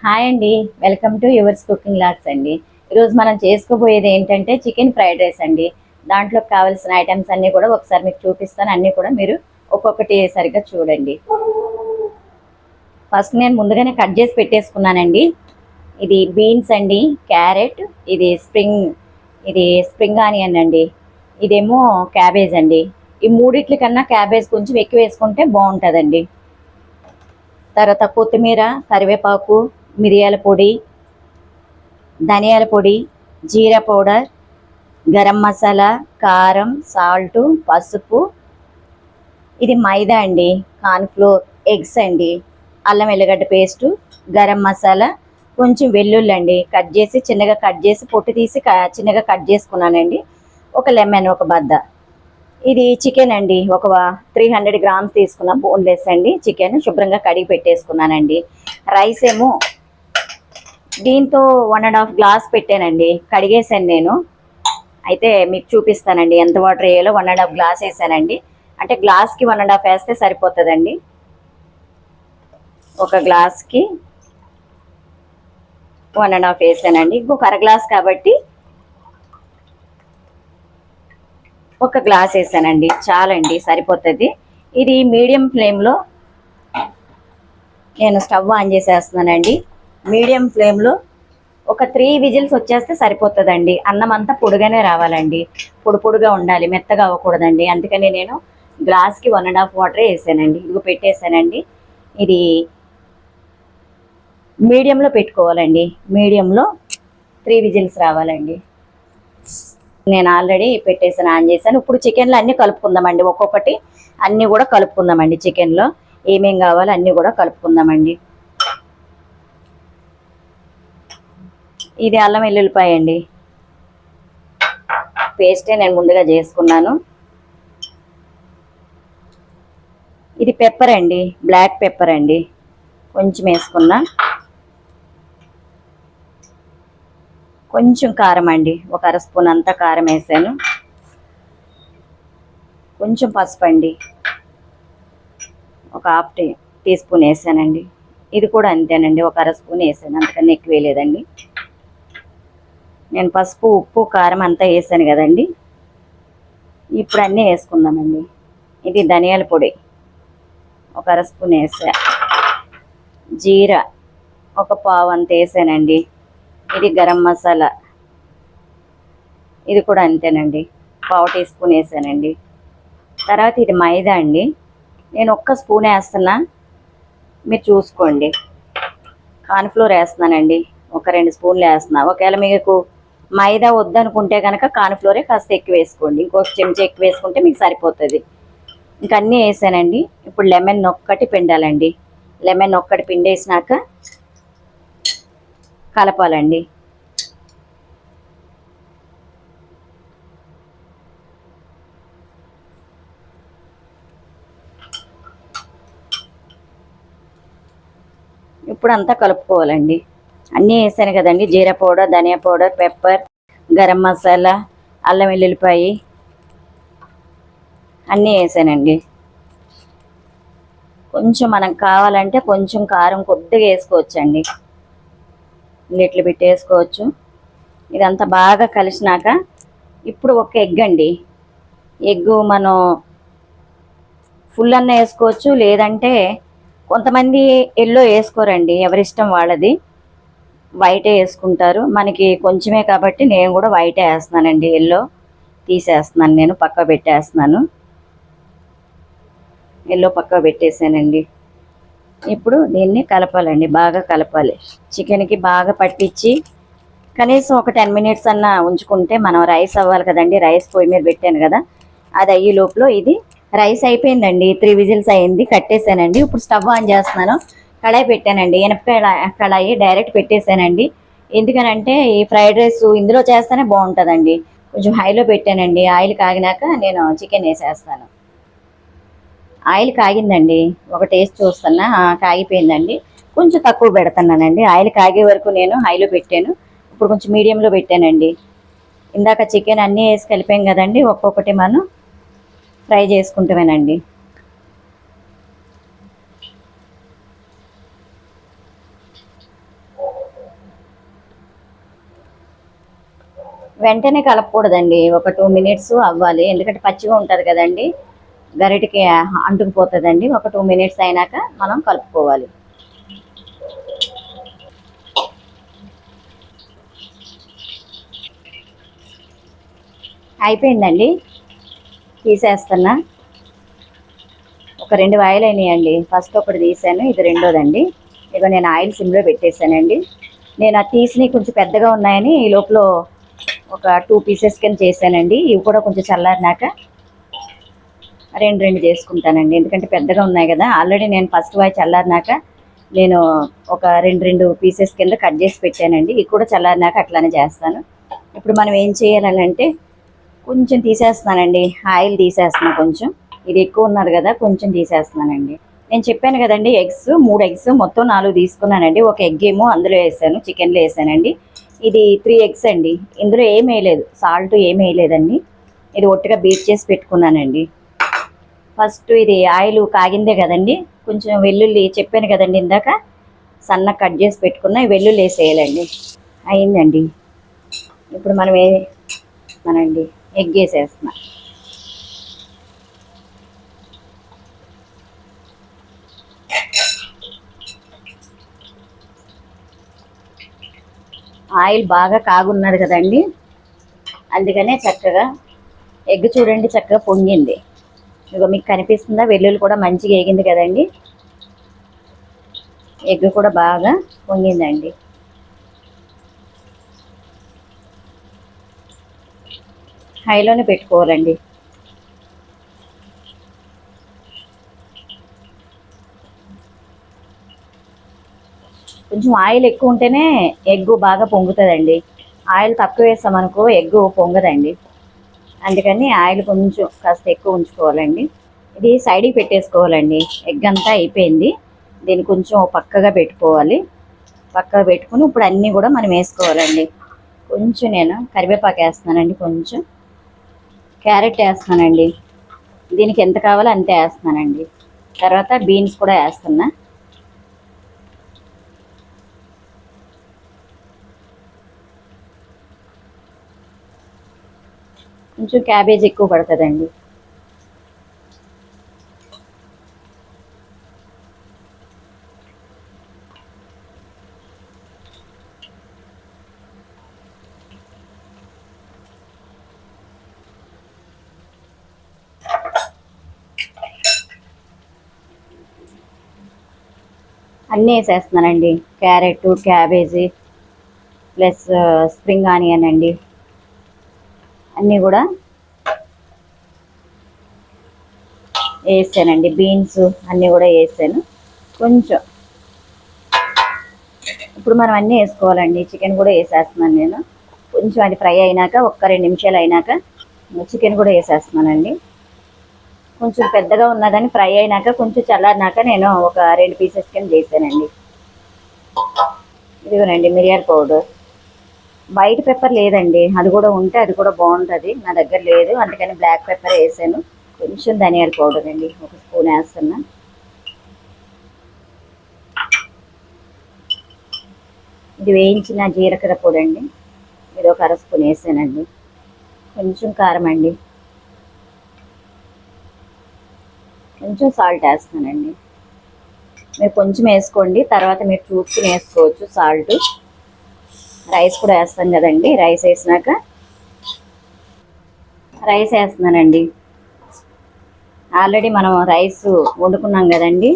Hi అండి. Welcome to yours cooking logs అండి. ఈరోజు మనం చేసుకోబోయేది ఏంటంటే చికెన్ ఫ్రైడ్ రైస్ అండి. దాంట్లోకి కావాల్సిన ఐటమ్స్ అన్నీ కూడా ఒకసారి మీకు చూపిస్తాను. అన్నీ కూడా మీరు ఒక్కొక్కటి సరిగ్గా చూడండి. ఫస్ట్ నేను ముందుగానే కట్ చేసి పెట్టేసుకున్నానండి. ఇది బీన్స్ అండి, క్యారెట్, ఇది స్ప్రింగ్ ఆనియన్ అండి, ఇదేమో క్యాబేజ్ అండి. ఈ మూడిట్ల కన్నా క్యాబేజ్ కొంచెం ఎక్కువ వేసుకుంటే బాగుంటుందండి. తర్వాత కొత్తిమీర, కరివేపాకు, మిరియాల పొడి, ధనియాల పొడి, జీరా పౌడర్, గరం మసాలా, కారం, సాల్టు, పసుపు, ఇది మైదా అండి, కార్న్ఫ్లోర్, ఎగ్స్ అండి, అల్లం వెల్లిగడ్డ పేస్టు, గరం మసాలా, కొంచెం వెల్లుల్లి అండి చిన్నగా కట్ చేసి పొట్టు తీసి చిన్నగా కట్ చేసుకున్నానండి. ఒక లెమన్, ఒక బద్ద. ఇది చికెన్ అండి, ఒక 300 గ్రామ్స్ తీసుకున్నాం, బోన్లెస్ అండి చికెన్. శుభ్రంగా కడిగి పెట్టేసుకున్నానండి. రైస్ ఏమో దీంతో 1.5 గ్లాస్ పెట్టానండి, కడిగేసాను నేను. అయితే మీకు చూపిస్తానండి ఎంత వాటర్ వేయాలో. 1.5 గ్లాస్ వేసానండి, అంటే గ్లాస్కి 1.5 వేస్తే సరిపోతుందండి. ఒక గ్లాస్కి 1.5 వేసానండి. ఇంకొక అర గ్లాస్ కాబట్టి ఒక గ్లాస్ వేసానండి, చాలండి, సరిపోతుంది. ఇది మీడియం ఫ్లేమ్లో నేను స్టవ్ ఆన్ చేసేస్తున్నానండి. మీడియం ఫ్లేమ్లో ఒక 3 విజిల్స్ వచ్చేస్తే సరిపోతుందండి. అన్నం అంతా పొడిగానే రావాలండి, పొడిగా ఉండాలి, మెత్తగా అవ్వకూడదండి. అందుకని నేను గ్లాస్కి 1.5 వాటరే వేసానండి. ఇదిగో పెట్టేసానండి. ఇది మీడియంలో పెట్టుకోవాలండి. మీడియంలో 3 విజిల్స్ రావాలండి. నేను ఆల్రెడీ పెట్టేసాను, ఆన్ చేశాను. ఇప్పుడు చికెన్లో అన్నీ కలుపుకుందామండి, ఒక్కొక్కటి అన్నీ కూడా కలుపుకుందామండి. చికెన్లో ఏమేం కావాలో అన్నీ కూడా కలుపుకుందామండి. ఇది అల్లం వెల్లుల్లిపాయ అండి, పేస్టే నేను ముందుగా చేసుకున్నాను. ఇది పెప్పర్ అండి, బ్లాక్ పెప్పర్ అండి, కొంచెం వేసుకున్నా. కొంచెం కారం అండి, ఒక అర స్పూన్ అంతా కారం వేసాను. కొంచెం పసుపు అండి, ఒక హాఫ్ టీ స్పూన్ వేసానండి. ఇది కూడా అంతేనండి, ఒక అర స్పూన్ వేసాను, అంతకన్నా ఎక్కువ వేయలేదండి. నేను పసుపు, ఉప్పు, కారం అంతా వేసాను కదండి. ఇప్పుడు అన్నీ వేసుకుందామండి. ఇది ధనియాల పొడి ఒక అర స్పూన్ వేసా. జీరా ఒక పావు అంత వేసానండి. ఇది గరం మసాలా, ఇది కూడా అంతేనండి, పావు టీ స్పూన్ వేసానండి. తర్వాత ఇది మైదా అండి, నేను ఒక్క స్పూన్ వేస్తున్నా, మీరు చూసుకోండి. కార్న్ఫ్లోర్ వేస్తున్నానండి, ఒక 2 స్పూన్లు వేస్తున్నా. ఒకవేళ మీకు మైదా వద్దనుకుంటే కనుక కార్న్ఫ్లోరే కాస్త ఎక్కువ వేసుకోండి, ఇంకొక చెంచా ఎక్కువ వేసుకుంటే మీకు సరిపోతుంది. ఇంక అన్నీ వేసానండి. ఇప్పుడు లెమన్ ఒక్కటి పిండాలండి. లెమన్ ఒక్కటి పిండేసినాక కలపాలండి. ఇప్పుడు అంతా కలుపుకోవాలండి. అన్నీ వేసాను కదండి, జీరా పౌడర్, ధనియా పౌడర్, పెప్పర్, గరం మసాలా, అల్లం వెల్లుల్లిపాయ అన్నీ వేసానండి. కొంచెం మనకు కావాలంటే కొంచెం కారం కొద్దిగా వేసుకోవచ్చండి, ఇట్లా పెట్టి వేసుకోవచ్చు. ఇదంతా బాగా కలిసినాక ఇప్పుడు ఒక ఎగ్ అండి. ఎగ్గు మనం ఫుల్ అన్న వేసుకోవచ్చు, లేదంటే కొంతమంది ఎల్లో వేసుకోరండి, ఎవరిష్టం వాళ్ళది. వైటే వేసుకుంటారు. మనకి కొంచెమే కాబట్టి నేను కూడా వైటే వేస్తున్నానండి. ఎల్లో తీసేస్తున్నాను, నేను పక్క పెట్టేస్తున్నాను. ఎల్లో పక్క పెట్టేసానండి. ఇప్పుడు దీన్ని కలపాలండి, బాగా కలపాలి. చికెన్కి బాగా పట్టించి కనీసం ఒక 10 మినిట్స్ అన్నా ఉంచుకుంటే, మనం రైస్ అవ్వాలి కదండి. రైస్ పొయ్యి మీద పెట్టాను కదా, అది అయ్యే లోపల ఇది రైస్ అయిపోయిందండి. 3 విజిల్స్ అయింది, కట్టేసానండి. ఇప్పుడు స్టవ్ ఆన్ చేస్తున్నాను. కడాయి పెట్టానండి, ఎనపకాయ కడాయి డైరెక్ట్ పెట్టేసానండి. ఎందుకనంటే ఈ ఫ్రైడ్ రైస్ ఇందులో చేస్తేనే బాగుంటుందండి. కొంచెం హైలో పెట్టానండి. ఆయిల్ కాగినాక నేను చికెన్ వేసేస్తాను. ఆయిల్ కాగిందండి, ఒక టేస్ట్ చూస్తున్నా, కాగిపోయిందండి. కొంచెం తక్కువ పెడుతున్నానండి, ఆయిల్ కాగే వరకు నేను హైలో పెట్టాను. ఇప్పుడు కొంచెం మీడియంలో పెట్టానండి. ఇందాక చికెన్ అన్నీ వేసి కలిపాం కదండి, ఒక్కొక్కటి మనం ఫ్రై చేసుకుంటామేనండి. వెంటనే కలపకూడదండి. ఒక 2 మినిట్స్ అవ్వాలి. ఎందుకంటే పచ్చిగా ఉంటుంది కదండి, గరిటెకి అంటుకుపోతుందండి. ఒక 2 మినిట్స్ అయినాక మనం కలుపుకోవాలి. అయిపోయిందండి, తీసేస్తున్నా. ఒక 2 వాయిలు అయినాయండి. ఫస్ట్ ఒకటి తీసాను, ఇది రెండోదండి. ఇక నేను ఆయిల్ సిమ్లో పెట్టేశానండి. నేను అది తీసినవి కొంచెం పెద్దగా ఉన్నాయని ఈ లోపల ఒక 2 పీసెస్ కింద చేశానండి. ఇవి కూడా కొంచెం చల్లారినాక రెండు రెండు చేసుకుంటానండి, ఎందుకంటే పెద్దగా ఉన్నాయి కదా. ఆల్రెడీ నేను ఫస్ట్ వాయి చల్లారినాక నేను ఒక రెండు పీసెస్ కింద కట్ చేసి పెట్టానండి. ఇవి కూడా చల్లారినాక అట్లానే చేస్తాను. ఇప్పుడు మనం ఏం చేయాలంటే కొంచెం తీసేస్తున్నానండి, ఆయిల్ తీసేస్తున్నాను కొంచెం. ఇది ఎక్కువ ఉన్నారు కదా, కొంచెం తీసేస్తున్నానండి. నేను చెప్పాను కదండి, ఎగ్స్ 3 ఎగ్స్ మొత్తం 4 తీసుకున్నానండి. ఒక ఎగ్ ఏమో అందులో వేసాను, చికెన్లో వేసానండి. ఇది 3 ఎగ్స్ అండి. ఇందులో ఏం వేయలేదు, సాల్ట్ ఏం వేయలేదండి. ఇది ఒట్టిగా బీట్ చేసి పెట్టుకున్నానండి. ఫస్ట్ ఇది ఆయిల్ కాగిందే కదండి, కొంచెం వెల్లుల్లి చెప్పాను కదండి ఇందాక, సన్నగా కట్ చేసి పెట్టుకున్న వెల్లుల్లి వేసేయాలండి. అయిందండి. ఇప్పుడు మనం మనండి ఎగ్ వేసేస్తున్నా. ఆయిల్ బాగా కాగున్నది కదండి, అందుకనే చక్కగా ఎగ్ చూడండి చక్కగా పొంగింది. ఇక మీకు కనిపిస్తుందా, వెల్లుల్లి కూడా మంచిగా వేగింది కదండి. ఎగ్ కూడా బాగా పొంగిందండి. హైలోనే పెట్టుకోవాలండి. కొంచెం ఆయిల్ ఎక్కువ ఉంటేనే ఎగ్ బాగా పొంగుతుందండి. ఆయిల్ తక్కువ వేస్తామనుకో ఎగ్ పొంగదండి. అందుకని ఆయిల్ కొంచెం కాస్త ఎక్కువ ఉంచుకోవాలండి. ఇది సైడ్కి పెట్టేసుకోవాలండి. ఎగ్ అంతా అయిపోయింది, దీన్ని కొంచెం పక్కగా పెట్టుకోవాలి. పక్కగా పెట్టుకుని ఇప్పుడు అన్నీ కూడా మనం వేసుకోవాలండి. కొంచెం నేను కరివేపాకు వేస్తున్నానండి, కొంచెం క్యారెట్ వేస్తున్నానండి. దీనికి ఎంత కావాలో అంతే వేస్తున్నానండి. తర్వాత బీన్స్ కూడా వేస్తున్నా. కొంచెం క్యాబేజ్ ఎక్కువ పడుతుందండి. అన్నీ వేసేస్తున్నానండి, carrot, cabbage plus spring onion అండి, అన్నీ కూడా వేసానండి. బీన్స్ అన్నీ కూడా వేసాను. కొంచెం ఇప్పుడు మనం అన్నీ వేసుకోవాలండి. చికెన్ కూడా వేసేస్తున్నాను నేను. కొంచెం అది ఫ్రై అయినాక ఒక్క 2 నిమిషాలు అయినాక చికెన్ కూడా వేసేస్తున్నానండి. కొంచెం పెద్దగా ఉన్నదని ఫ్రై అయినాక కొంచెం చల్లారినాక నేను ఒక 2 పీసెస్ కింద చేశానండి. ఇదిగోనండి మిరియాల పౌడర్. వైట్ పెప్పర్ లేదండి, అది కూడా ఉంటే అది కూడా బాగుంటుంది, నా దగ్గర లేదు, అందుకని బ్లాక్ పెప్పర్ వేసాను. కొంచెం ధనియాల పౌడర్ అండి, ఒక స్పూన్ వేస్తున్నా. ఇది వేయించిన జీలకర్ర పొడి అండి, ఇది ఒక 1/2 స్పూన్ వేసానండి. కొంచెం కారం అండి, కొంచెం సాల్ట్ వేస్తానండి. మీరు కొంచెం వేసుకోండి, తర్వాత మీరు చూసుకుని వేసుకోవచ్చు సాల్ట్. రైస్ కూడా వేస్తాం కదండి, రైస్ వేసినాక రైస్ వేస్తున్నానండి. ఆల్రెడీ మనం రైస్ వండుకున్నాం కదండి,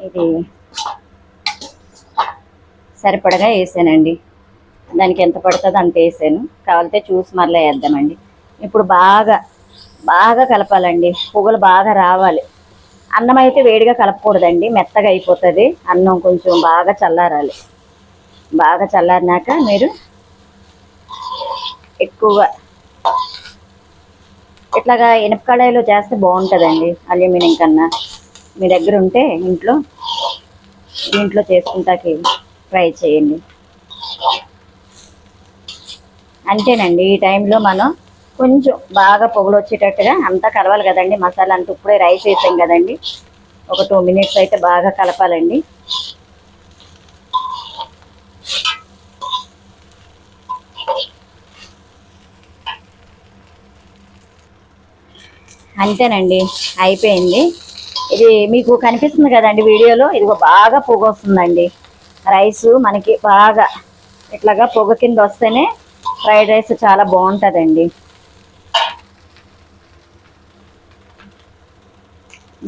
ఇది సరిపడగా వేసానండి. దానికి ఎంత పడుతుందో అంత వేసాను, కావాలంటే చూసి మళ్ళీ వేద్దామండి. ఇప్పుడు బాగా బాగా కలపాలండి, పొగలు బాగా రావాలి. అన్నం అయితే వేడిగా కలపకూడదండి, మెత్తగా అయిపోతుంది అన్నం. కొంచెం బాగా చల్లారాలి. బాగా చల్లారినాక మీరు ఎక్కువగా ఇట్లాగా ఇనుప కళాయిలో చేస్తే బాగుంటుందండి, అల్యూమినియం కన్నా. మీ దగ్గర ఉంటే ఇంట్లో చేసుకుంటాకి ట్రై చేయండి. అంతేనండి. ఈ టైంలో మనం కొంచెం బాగా పొగలు వచ్చేటట్టుగా అంతా కలవాలి కదండి, మసాలా అంతా. ఇప్పుడే రైస్ వేసాం కదండి, ఒక 2 మినిట్స్ అయితే బాగా కలపాలండి. అంతేనండి, అయిపోయింది. ఇది మీకు కనిపిస్తుంది కదండి వీడియోలో, ఇది బాగా పొగ వస్తుందండి. రైస్ మనకి బాగా ఇట్లాగా పొగ కింద వస్తేనే ఫ్రైడ్ రైస్ చాలా బాగుంటుందండి.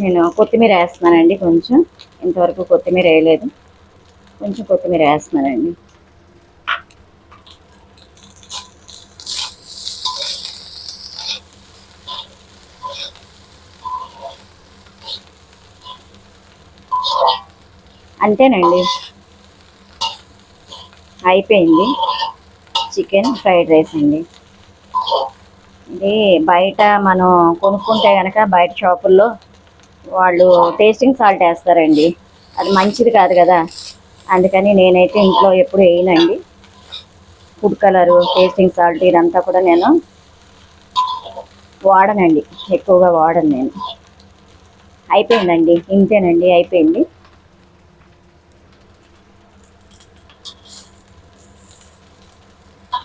నేను కొత్తిమీర వేస్తున్నానండి కొంచెం. ఇంతవరకు కొత్తిమీర వేయలేదు, కొంచెం కొత్తిమీర వేస్తున్నానండి. అంతేనండి, అయిపోయింది. చికెన్ ఫ్రైడ్ రైస్ అండి. ఇది బయట మనం కొనుక్కుంటే కనుక బయట షాపుల్లో వాళ్ళు టేస్టింగ్ సాల్ట్ వేస్తారండి, అది మంచిది కాదు కదా. అందుకని నేనైతే ఇంట్లో ఎప్పుడు వేయనండి. ఫుడ్ కలరు, టేస్టింగ్ సాల్ట్ ఇదంతా కూడా నేను వాడనండి, ఎక్కువగా వాడను నేను. అయిపోయిందండి, ఇంతేనండి, అయిపోయింది.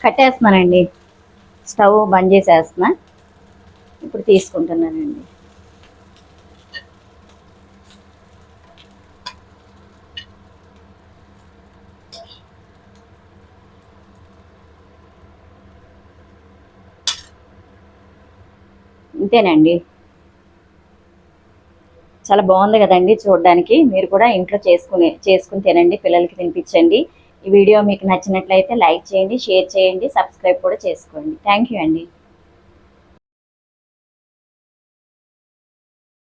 కట్టేస్తున్నానండి, స్టవ్ బంద్ చేసేస్తున్నా. ఇప్పుడు తీసుకుంటున్నానండి. ఇంతేనండి, చాలా బాగుంది కదండి చూడడానికి. మీరు కూడా ఇంట్లో చేసుకుని తినండి, పిల్లలకి తినిపించండి. ఈ వీడియో మీకు నచ్చినట్లయితే లైక్ చేయండి, షేర్ చేయండి, సబ్స్క్రైబ్ కూడా చేసుకోండి. థ్యాంక్ యూ అండి.